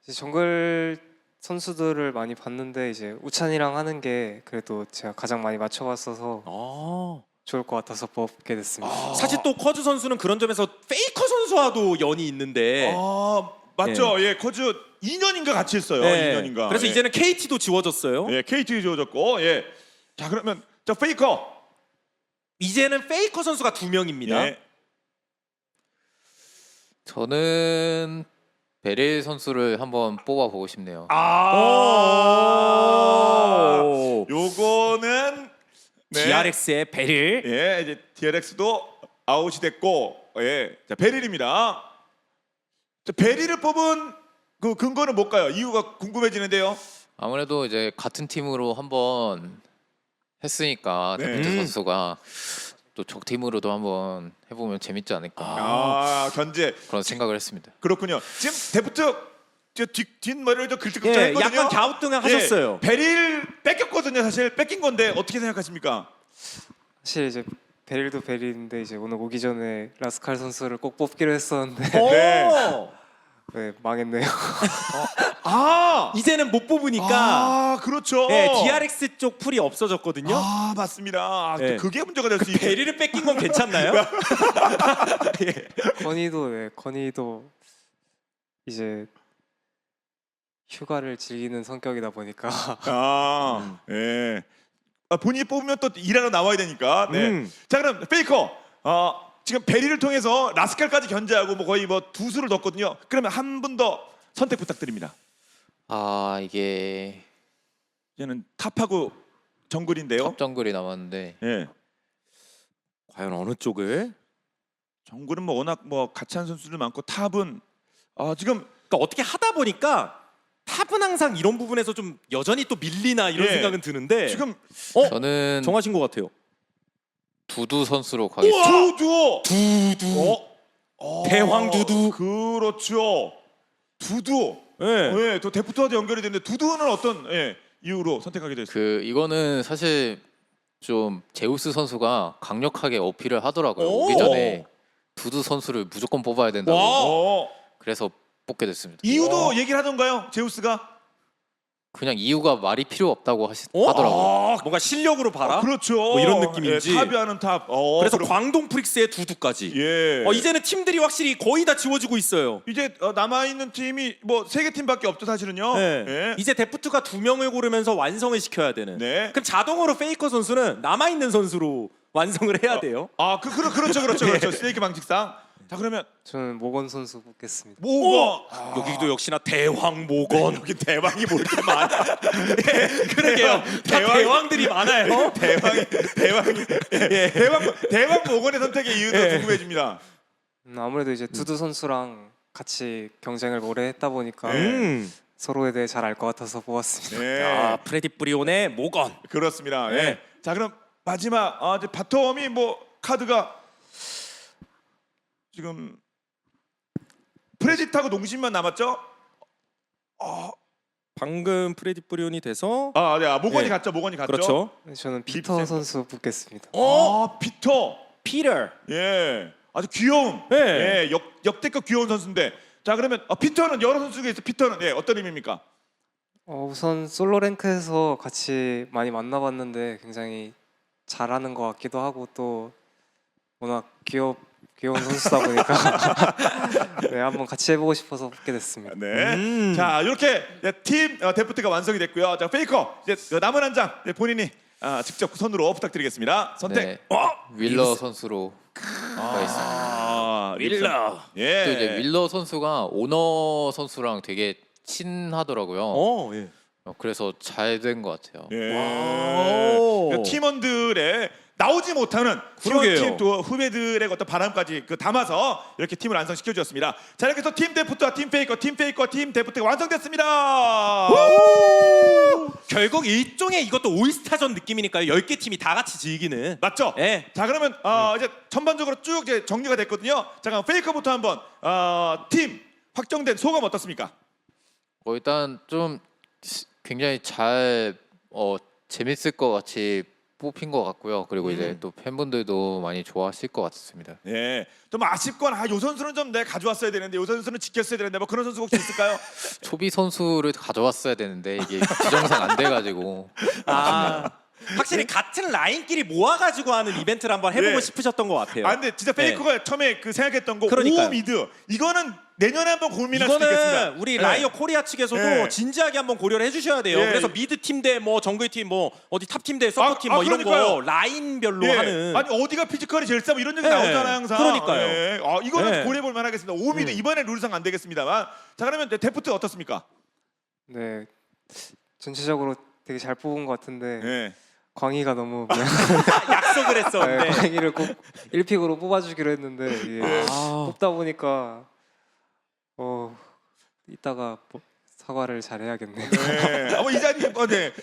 이제 정글 선수들을 많이 봤는데 이제 우찬이랑 하는 게 그래도 제가 가장 많이 맞춰봤어서 좋을 것 같아서 뽑게 됐습니다. 사실 또 커즈 선수는 그런 점에서 페이커 선수와도 연이 있는데 맞죠. 예, 커즈 2년인가 같이 했어요. 예. 2년인가. 그래서 이제는 KT도 지워졌어요. 예, KT 지워졌고 예. 자 그러면 저 페이커 이제는 페이커 선수가 2명입니다. 예. 저는 베릴 선수를 한번 뽑아보고 싶네요. 요거는 네. DRX의 베릴. 예, 이제 DRX도 아웃이 됐고 예. 자, 베릴입니다. 자, 베릴을 뽑은 그 근거는 뭘까요? 이유가 궁금해지는데요. 아무래도 이제 같은 팀으로 한번 했으니까 네. 데프트 선수가 또 적 팀으로도 한번 해보면 재밌지 않을까 견제. 그런 생각을 했습니다. 그렇군요. 지금 데프트 저 뒷머리를 좀 긁적긁적했거든요. 약간 갸우뚱을 하셨어요. 베릴 뺏겼거든요. 사실 뺏긴 건데 어떻게 생각하십니까? 사실 이제 베릴도 베릴인데 이제 오늘 오기 전에 라스칼 선수를 꼭 뽑기로 했었는데 네. 네, 망했네요. 이제는 못 뽑으니까 그렇죠. DRX 쪽 풀이 없어졌거든요. 맞습니다. 네. 그게 문제가 될 수 있죠. 베릴을 뺏긴 건 괜찮나요? 건이도 이제 휴가를 즐기는 성격이다 보니까 예. 본인이 뽑으면 또 일하러 나와야 되니까. 네. 자 그럼 페이커. 지금 베리를 통해서 라스칼까지 견제하고 뭐 거의 뭐 2수를 넣었거든요. 그러면 한 분 더 선택 부탁드립니다. 이게 얘는 탑하고 정글인데요. 탑 정글이 남았는데 예. 과연 어느 쪽을? 정글은 뭐 워낙 뭐 같이 한 선수들 많고 탑은 지금 그러니까 어떻게 하다 보니까 탑은 항상 이런 부분에서 좀 여전히 또 밀리나 이런 예. 생각은 드는데 지금 저는 정하신 것 같아요. 두두 선수로 가겠습니다. 두두. 대왕 두두. 그렇죠. 두두. 예. 예, 또 데프트와도 연결이 되는데 두두는 어떤 이유로 선택하게 됐어요? 이거는 사실 좀 제우스 선수가 강력하게 어필을 하더라고요. 오. 오기 전에 두두 선수를 무조건 뽑아야 된다고. 어, 그래서 뽑게 됐습니다. 이유도 얘기를 하던가요, 제우스가? 그냥 이유가 말이 필요 없다고 어? 하더라고요. 뭔가 실력으로 봐라. 그렇죠. 뭐 이런 느낌인지. 예, 탑이 하는 탑. 그래서 광동 프릭스의 두두까지. 예. 이제는 팀들이 확실히 거의 다 지워지고 있어요. 이제 남아 있는 팀이 뭐 3개 팀밖에 없죠, 사실은요. 네. 예. 이제 데프트가 2명을 고르면서 완성을 시켜야 되는. 네. 그럼 자동으로 페이커 선수는 남아 있는 선수로 완성을 해야 돼요. 그렇죠. 스네이크 방식상. 자, 그러면 저는 모건 선수 뽑겠습니다. 뭐가 여기도 역시나 대왕 모건. 여기 대왕이 뭐 이렇게 많아? 그러게요. 다 대왕들이 많아요. 대왕 모건의 선택의 이유도 궁금해집니다. 아무래도 이제 두두 선수랑 같이 경쟁을 오래 했다 보니까 서로에 대해 잘 알 것 같아서 뽑았습니다. 네. 프레디 브리온의 모건. 그렇습니다. 네. 예. 자, 그럼 마지막 이제 바텀이 뭐 카드가 지금 프레짓하고 농심만 남았죠? 방금 프레디 브리온이 돼서 모건이 네. 갔죠. 모건이 갔죠. 그렇죠. 저는 피터 선수 뽑겠습니다. 피터. 피터. 예. 아주 귀여운. 네. 예. 역대급 귀여운 선수인데. 자, 그러면 피터는 여러 선수 중에서 피터는 어떤 의미입니까? 우선 솔로 랭크에서 같이 많이 만나봤는데 굉장히 잘하는 것 같기도 하고 또 워낙 귀여운 선수다 보니까 네, 한번 같이 해보고 싶어서 뽑게 됐습니다. 네. 자, 이렇게 팀 데프트가 완성이 됐고요. 자, 페이커 이제 남은 한 장 직접 손으로 부탁드리겠습니다. 선택. 네. 윌러 선수로 가겠습니다. 윌러. 예. 또 이제 윌러 선수가 오너 선수랑 되게 친하더라고요. 예. 그래서 잘 된 것 같아요. 예. 와우. 그러니까 팀원들의 나오지 못하는 그러게요. 팀 또 후배들의 어떤 바람까지 담아서 이렇게 팀을 완성시켜 주었습니다. 자, 이렇게 해서 팀 데프트와 팀 페이커, 팀 데프트가 완성됐습니다. 결국 일종의 이것도 올스타전 느낌이니까요. 10개 팀이 다 같이 즐기는. 맞죠? 예. 자, 그러면 이제 전반적으로 쭉 이제 정리가 됐거든요. 자, 그럼 페이커부터 한번 팀 확정된 소감 어떻습니까? 일단 좀 굉장히 재밌을 것 같이 뽑힌 것 같고요. 그리고 이제 또 팬분들도 많이 좋아하실 것 같습니다. 예, 좀 아쉽건 요 선수는 좀 내가 가져왔어야 되는데 요 선수는 지켰어야 되는데 뭐 그런 선수 혹시 있을까요? 초비 선수를 가져왔어야 되는데 이게 규정상 안 돼가지고 확실히 같은 라인끼리 모아가지고 하는 이벤트를 한번 해보고 예. 싶으셨던 것 같아요. 근데 진짜 페이커가 처음에 생각했던 거 그러니까요. 5 미드 이거는 내년에 한번 고민할 수도 있겠습니다. 이거는 우리 예. 라이어 코리아 측에서도 예. 진지하게 한번 고려를 해주셔야 돼요. 예. 그래서 미드 팀 대 뭐 정글 팀 뭐 어디 탑 팀 대 서포 팀 뭐 이런 그러니까요. 거 라인별로 예. 하는. 아니 어디가 피지컬이 제일 세고 이런 얘기 예. 나오잖아요 항상. 그러니까요. 예. 이거는 예. 고려해볼 만하겠습니다. 5 미드 이번에 룰상 안 되겠습니다만. 자, 그러면 데프트 어떻습니까? 네, 전체적으로 되게 잘 뽑은 것 같은데 예. 광희가 너무 약속을 했었는데. 광희를 꼭 1픽으로 뽑아주기로 했는데 이게 뽑다 보니까 이따가 사과를 잘 해야겠네요. 네. 이 자리에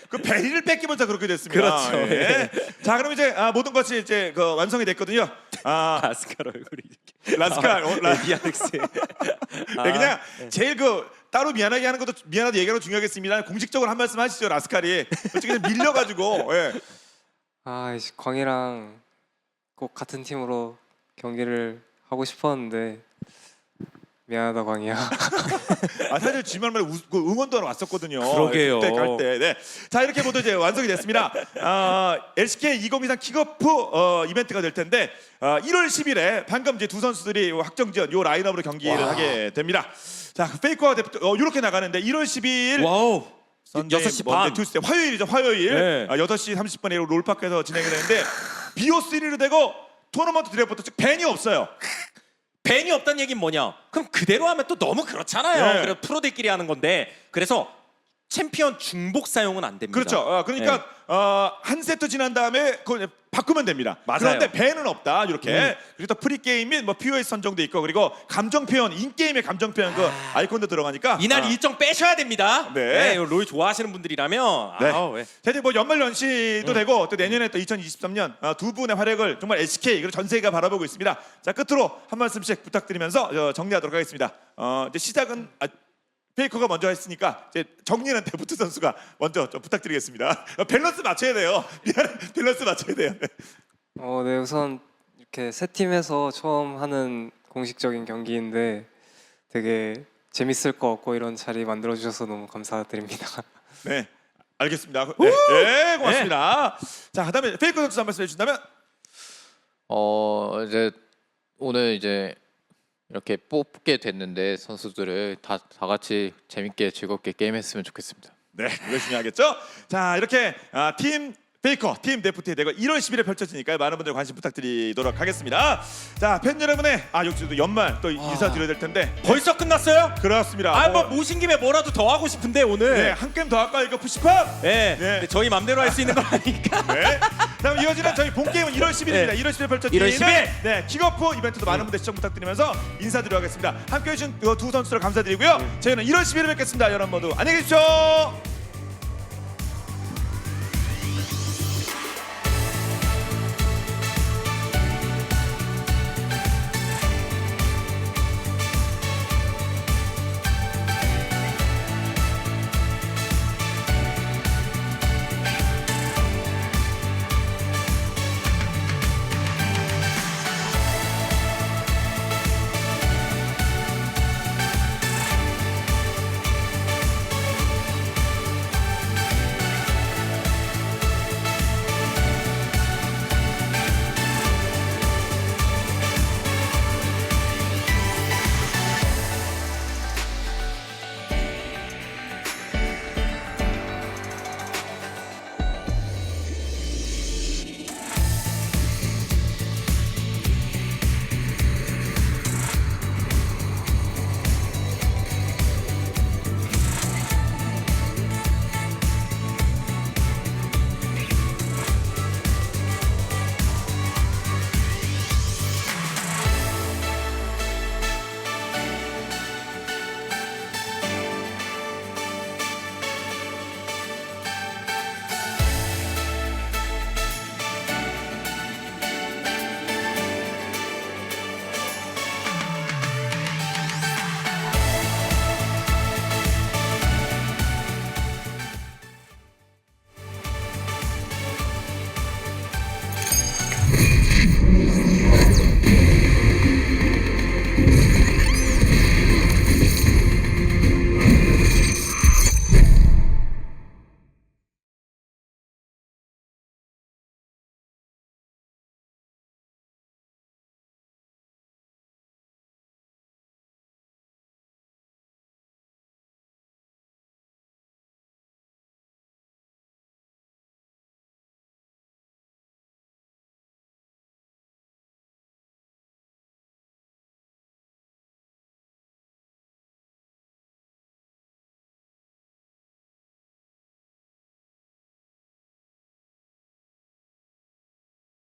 그 베리를 뺏기면서 그렇게 됐습니다. 그렇죠. 예. 자, 그럼 이제 모든 것이 이제 완성이 됐거든요. 라스칼 얼굴이 라스칼, 디아렉스. 그냥 제일 따로 미안하게 하는 것도 미안하다 얘기하는 거 중요하겠습니다. 공식적으로 한 말씀 하시죠, 라스칼이. 솔직히 그냥 밀려가지고. 예. 이제 광희랑 꼭 같은 팀으로 경기를 하고 싶었는데 미안하다 광희야. 사실 지난번에 응원도 하러 왔었거든요. 그러게요. 그때 갈 때. 네. 자, 이렇게 모두 이제 완성이 됐습니다. LCK 2023 킥오프 이벤트가 될 텐데 1월 10일에 방금 이제 두 선수들이 확정지은 요 라인업으로 경기를 하게 됩니다. 자, 페이커와 데프트 이렇게 나가는데 1월 10일 와우. 선데이, 6시 먼데이, 반. 투스데이, 화요일이죠. 화요일 네. 8시 30분에 롤파크에서 진행이 되는데 BO3로 되고 토너먼트 드래프트 즉 밴이 없어요. 밴이 없다는 얘기는 뭐냐? 그럼 그대로 하면 또 너무 그렇잖아요. 네. 그래서 프로들끼리 하는 건데 그래서 챔피언 중복 사용은 안 됩니다. 그렇죠. 그러니까 한 세트 지난 다음에 그거 바꾸면 됩니다. 맞아요. 그런데 밴은 없다. 이렇게. 그리고 또 프리게임 및 뭐 POS 선정도 있고 그리고 감정 표현, 인게임의 감정 표현 그 아이콘도 들어가니까 이날 일정 빼셔야 됩니다. 네. 이거 롤 좋아하시는 분들이라면 네. 네. 자, 이제 뭐 연말 연시도 되고 또 내년에 또 2023년 두 분의 활약을 정말 SK 그리고 전 세계가 바라보고 있습니다. 자, 끝으로 한 말씀씩 부탁드리면서 정리하도록 하겠습니다. 이제 시작은 페이커가 먼저 했으니까 이제 정리는 데프트 선수가 먼저 좀 부탁드리겠습니다. 밸런스 맞춰야 돼요. 미안해, 밸런스 맞춰야 돼요. 네. 네, 우선 이렇게 세 팀에서 처음 하는 공식적인 경기인데 되게 재밌을 것 같고 이런 자리 만들어 주셔서 너무 감사드립니다. 네, 알겠습니다. 네, 고맙습니다. 자, 그다음에 페이커 선수 한 말씀 해주신다면. 이제 오늘 이제 이렇게 뽑게 됐는데 선수들을 다 같이 재밌게 즐겁게 게임했으면 좋겠습니다. 네, 이거 중요하겠죠. 자, 이렇게 팀 페이커, 팀 데프트의 대결 1월 10일에 펼쳐지니까요. 많은 분들 관심 부탁드리도록 하겠습니다. 자, 팬 여러분의 역시도 연말 또 인사드려야 될 텐데 벌써 끝났어요? 그렇습니다. 뭐 모신 김에 뭐라도 더 하고 싶은데 오늘. 네, 한 게임 더 할까요? 이거 푸시팝. 네. 네. 저희 맘대로 할 수 있는 거 아니니까. 네. 다음 이어지는 저희 본 게임은 1월 10일입니다. 네. 1월 10일 펼쳐지는 1월 10일! 네, 킥오프 이벤트도 많은 분들 시청 부탁드리면서 인사드리도록 하겠습니다. 함께해 주신 두 선수들 감사드리고요. 저희는 1월 10일에 뵙겠습니다. 여러분 모두 안녕히 계십시오.